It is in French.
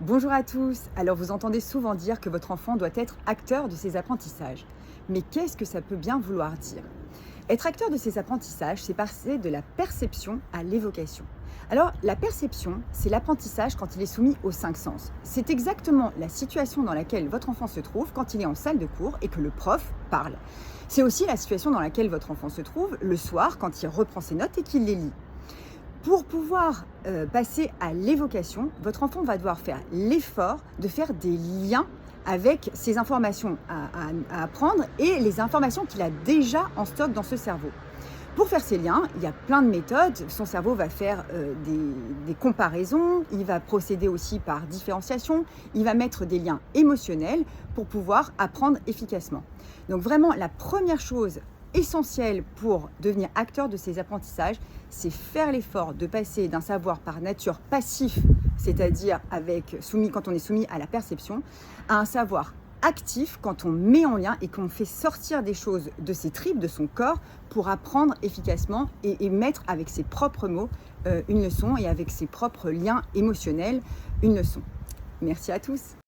Bonjour à tous. Alors vous entendez souvent dire que votre enfant doit être acteur de ses apprentissages. Mais qu'est-ce que ça peut bien vouloir dire? Être acteur de ses apprentissages, c'est passer de la perception à l'évocation. Alors la perception, c'est l'apprentissage quand il est soumis aux cinq sens. C'est exactement la situation dans laquelle votre enfant se trouve quand il est en salle de cours et que le prof parle. C'est aussi la situation dans laquelle votre enfant se trouve le soir quand il reprend ses notes et qu'il les lit. Pour pouvoir passer à l'évocation, votre enfant va devoir faire l'effort de faire des liens avec ces informations à apprendre et les informations qu'il a déjà en stock dans ce cerveau. Pour faire ces liens, il y a plein de méthodes. Son cerveau va faire des comparaisons, il va procéder aussi par différenciation, il va mettre des liens émotionnels pour pouvoir apprendre efficacement. Donc vraiment, la première chose essentiel pour devenir acteur de ces apprentissages, c'est faire l'effort de passer d'un savoir par nature passif, c'est-à-dire quand on est soumis à la perception, à un savoir actif quand on met en lien et qu'on fait sortir des choses de ses tripes, de son corps, pour apprendre efficacement et mettre avec ses propres mots une leçon et avec ses propres liens émotionnels une leçon. Merci à tous.